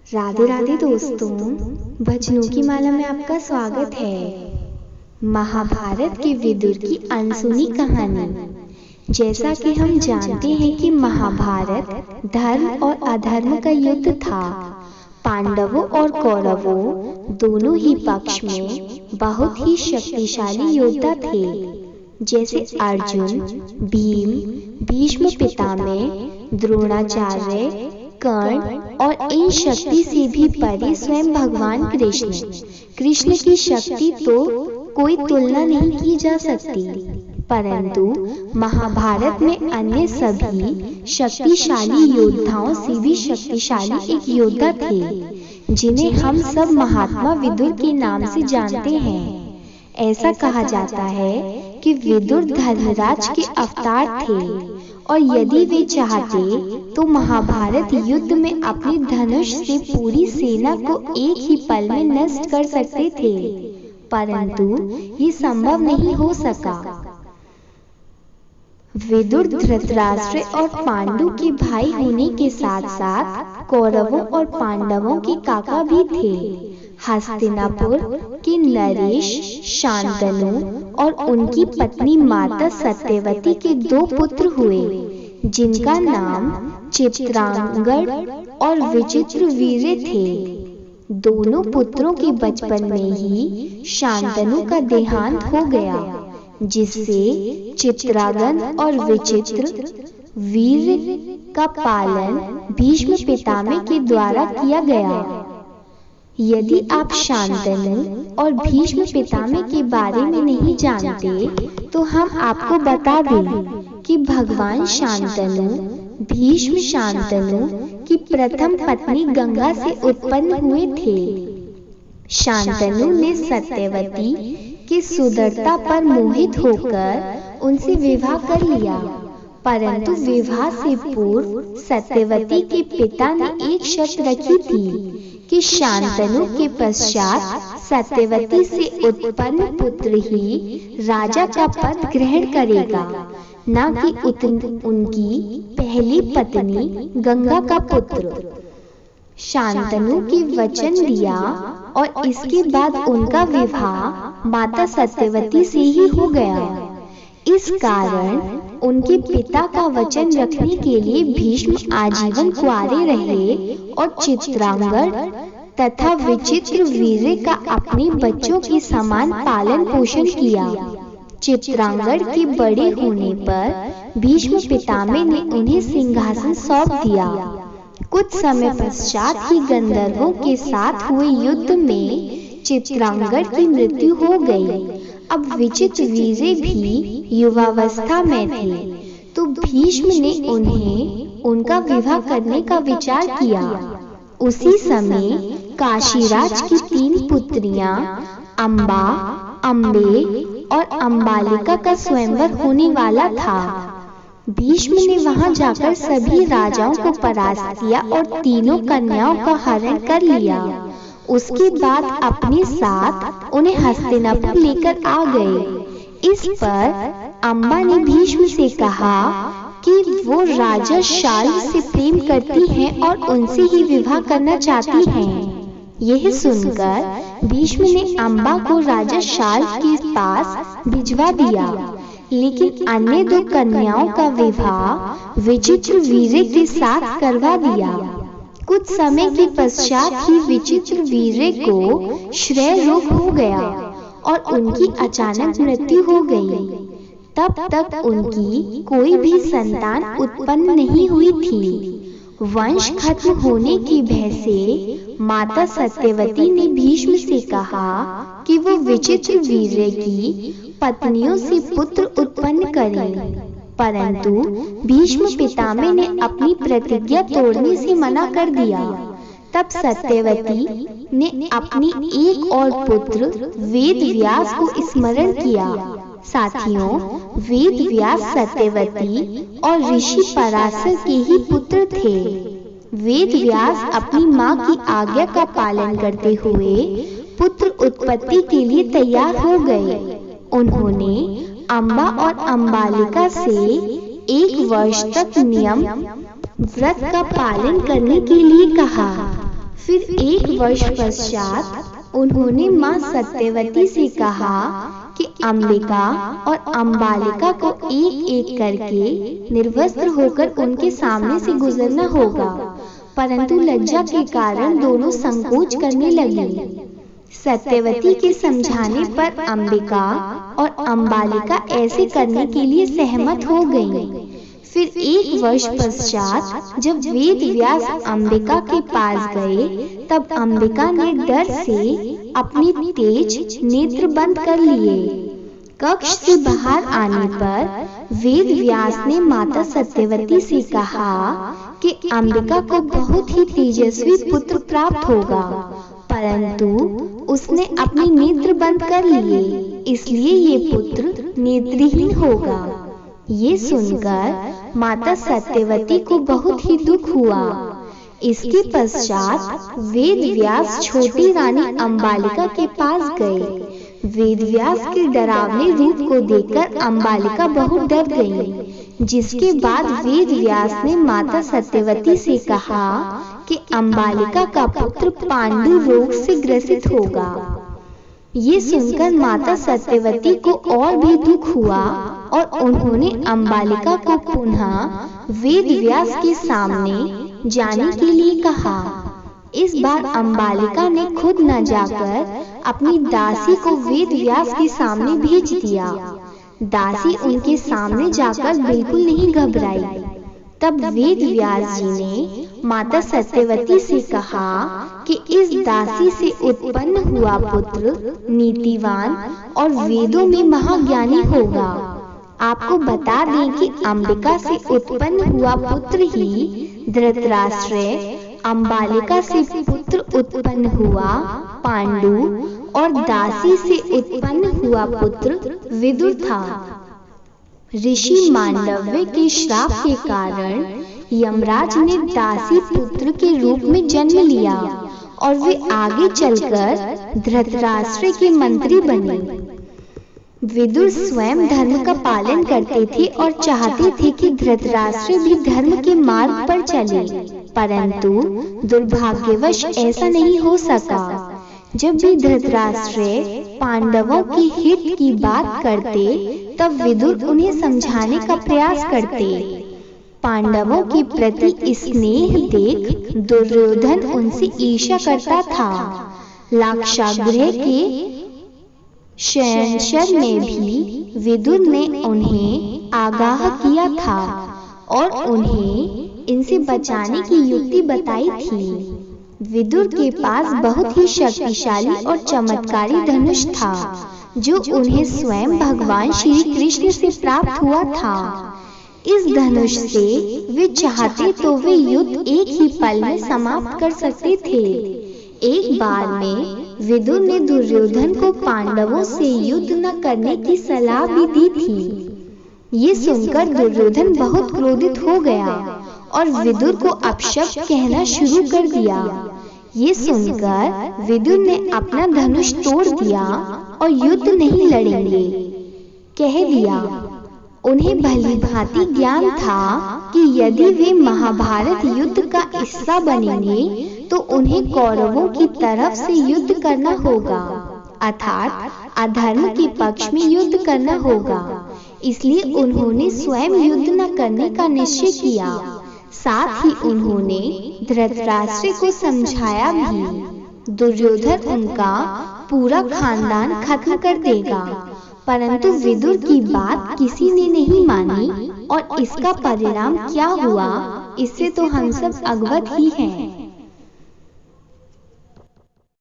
राधे राधे दोस्तों, भजनों की माला में आपका स्वागत है। महाभारत के विदुर की अनसुनी कहानी। जैसा कि हम जानते हैं कि महाभारत धर्म और अधर्म का युद्ध था। पांडवों और कौरवों दोनों ही पक्ष में बहुत ही शक्तिशाली योद्धा थे, जैसे अर्जुन, भीम, भीष्म पितामह, द्रोणाचार्य, कर्ण और इन शक्ति से भी परे स्वयं भगवान कृष्ण की शक्ति तो कोई तुलना नहीं की जा सकती। परंतु महाभारत में अन्य सभी शक्तिशाली योद्धाओं से भी शक्तिशाली एक योद्धा थे, जिन्हें हम सब महात्मा विदुर के नाम से जानते हैं। ऐसा कहा जाता है कि विदुर धर्मराज के अवतार थे और यदि वे चाहते तो महाभारत युद्ध में अपने धनुष से पूरी सेना को एक ही पल में नष्ट कर सकते थे, परंतु ये संभव नहीं हो सका। विदुर धृतराष्ट्र और पांडु के भाई होने के साथ साथ कौरवों और पांडवों के काका भी थे। हस्तिनापुर के नरेश, शांतनु और उनकी पत्नी माता सत्यवती के दो पुत्र हुए, जिनका नाम चित्रांगद और विचित्रवीर्य थे। दोनों पुत्रों के बचपन में ही शांतनु का देहांत हो गया, जिससे चित्रांगद और विचित्रवीर्य का पालन भीष्म पितामह के द्वारा किया गया। यदि आप शांतनु और भीष्म पितामह के बारे में नहीं जानते तो हम आपको बता दें कि भगवान शांतनु भीष्म शांतनु की प्रथम पत्नी गंगा से उत्पन्न हुए थे। शांतनु ने सत्यवती की सुंदरता पर मोहित होकर उनसे विवाह कर लिया, परंतु विवाह से पूर्व सत्यवती के पिता ने एक शर्त रखी थी कि शांतनु के पश्चात सत्यवती से उत्पन्न पुत्र ही राजा का पद ग्रहण करेगा, न कि उनकी पहली पत्नी गंगा का पुत्र। शांतनु के वचन दिया और इसके बाद उनका विवाह माता सत्यवती से ही हो गया। इस कारण उनके पिता का वचन रखने के लिए भीष्म आजीवन कुंवारे रहे और चित्रांगद तथा विचित्रवीर्य का अपने बच्चों के समान पालन पोषण किया। चित्रांगद के बड़े होने पर भीष्म पितामह ने उन्हें सिंहासन सौंप दिया। कुछ समय पश्चात ही गंधर्वों के साथ हुए युद्ध में चित्रांगद की मृत्यु हो गई। अब विचित्रवीर्य भी युवावस्था में थे, तो भीष्म ने उन्हें उनका विवाह करने का विचार किया। उसी समय काशीराज की 3 पुत्रियां अंबा, अंबे और अंबालिका का स्वयंवर होने वाला था। भीष्म ने वहां जाकर सभी राजाओं को परास्त किया और तीनों कन्याओं का हरण कर लिया। उसके बाद अपने साथ उन्हें हस्तिनापुर लेकर आ गए। इस पर अंबा ने भीष्म से कहा कि वो राजा शाल से प्रेम करती हैं और उनसे ही विवाह करना चाहती हैं। यह सुनकर भीष्म ने अंबा को राजा शाल के पास भिजवा दिया, लेकिन अन्य 2 कन्याओं का विवाह विचित्रवीर्य के साथ करवा दिया। कुछ समय के पश्चात ही विचित्रवीर्य को क्षय रोग हो गया और उनकी अचानक मृत्यु हो गई। तब तक उनकी कोई भी संतान उत्पन्न नहीं हुई थी। वंश खत्म होने की भय से माता सत्यवती ने भीष्म से कहा कि वो विचित्रवीर्य की पत्नियों से पुत्र उत्पन्न करें, परंतु भीष्म पितामह ने अपनी प्रतिज्ञा तोड़ने से मना कर दिया। तब सत्यवती ने अपनी एक और पुत्र वेद व्यास को स्मरण किया। साथियों, वेद व्यास सत्यवती और ऋषि पराशर के ही पुत्र थे। वेद व्यास अपनी मां की आज्ञा का पालन करते हुए पुत्र उत्पत्ति के लिए तैयार हो गए। उन्होंने अंबा और अंबालिका से 1 वर्ष तक नियम व्रत का पालन करने के लिए कहा। फिर 1 वर्ष पश्चात उन्होंने माँ सत्यवती से कहा कि अंबिका और अंबालिका को एक एक करके निर्वस्त्र होकर उनके सामने से गुजरना होगा, परंतु लज्जा के कारण दोनों संकोच करने लगी। सत्यवती के समझाने पर अंबिका और अंबालिका ऐसे करने के लिए सहमत हो गईं। फिर 1 वर्ष पश्चात जब वेद व्यास अंबिका के पास गए, तब अंबिका ने डर से अपनी तेज नेत्र बंद कर लिए। कक्ष से बाहर आने पर वेद व्यास ने माता सत्यवती से कहा कि अंबिका को बहुत ही तेजस्वी पुत्र प्राप्त होगा, परंतु उसने अपने नेत्र बंद कर लिए, इसलिए ये पुत्र नेत्रहीन होगा। ये सुनकर माता सत्यवती को बहुत ही दुख हुआ। इसके पश्चात वेद व्यास छोटी रानी अंबालिका के पास गए। वेद व्यास के डरावने रूप को देखकर अंबालिका बहुत डर गई, जिसके बाद वेद व्यास ने माता सत्यवती से कहा कि अंबालिका का पुत्र पांडु रोग से ग्रसित होगा। ये सुनकर माता सत्यवती को और भी दुख हुआ और उन्होंने अंबालिका को पुनः वेद व्यास के सामने जाने के लिए कहा। इस बार अंबालिका ने खुद न जाकर अपनी दासी को वेद व्यास के सामने भेज दिया। दासी उनके सामने जाकर बिल्कुल नहीं घबराई। तब वेद व्यास जी ने माता सत्यवती से कहा कि इस दासी से उत्पन्न हुआ पुत्र नीतिवान और वेदों में महाज्ञानी होगा। आपको बता दें कि अंबिका से उत्पन्न हुआ पुत्र ही धृतराष्ट्र, अंबालिका से पुत्र उत्पन्न हुआ पांडु और दासी से उत्पन्न हुआ पुत्र विदुर था। ऋषि मांडव्य के श्राप के कारण यमराज ने दासी पुत्र के रूप में जन्म लिया और वे आगे चलकर धृतराष्ट्र के मंत्री बने। विदुर स्वयं धर्म का पालन करते थे और चाहते थे कि धृतराष्ट्र भी धर्म के मार्ग पर चले, परंतु दुर्भाग्यवश ऐसा नहीं हो सका। जब भी धृतराष्ट्र पांडवों की हित की बात करते, तब विदुर उन्हें समझाने का प्रयास करते। पांडवों के प्रति स्नेह देख दुर्योधन उनसे ईर्ष्या करता था। लाक्षागृह के शयनशर में भी विदुर ने उन्हें आगाह किया था और उन्हें इनसे बचाने की युक्ति बताई थी। विदुर के पास बहुत ही शक्तिशाली और चमत्कारी धनुष था, जो उन्हें स्वयं भगवान श्री कृष्ण से प्राप्त हुआ था। इस धनुष से वे चाहते तो वे युद्ध एक ही पल में समाप्त कर सकते थे। एक बार में विदुर ने दुर्योधन को पांडवों से युद्ध न करने की सलाह भी दी थी। ये सुनकर दुर्योधन बहुत क्रोधित हो गया और विदुर को अपशब्द कहना शुरू कर दिया। ये सुनकर विदुर ने अपना धनुष तोड़ दिया और युद्ध नहीं लड़ेंगे कह दिया। उन्हें भली भांति ज्ञान था कि यदि वे महाभारत युद्ध का हिस्सा बनेंगे तो उन्हें कौरवों की तरफ से युद्ध करना होगा, अर्थात अधर्म के पक्ष में युद्ध करना होगा। इसलिए उन्होंने स्वयं युद्ध न करने का निश्चय किया। साथ ही उन्होंने धृतराष्ट्र को समझाया भी दुर्योधन उनका पूरा खानदान खत्म कर देगा, परंतु विदुर की बात किसी ने नहीं मानी और इसका परिणाम क्या हुआ, इससे तो हम सब अवगत ही हैं।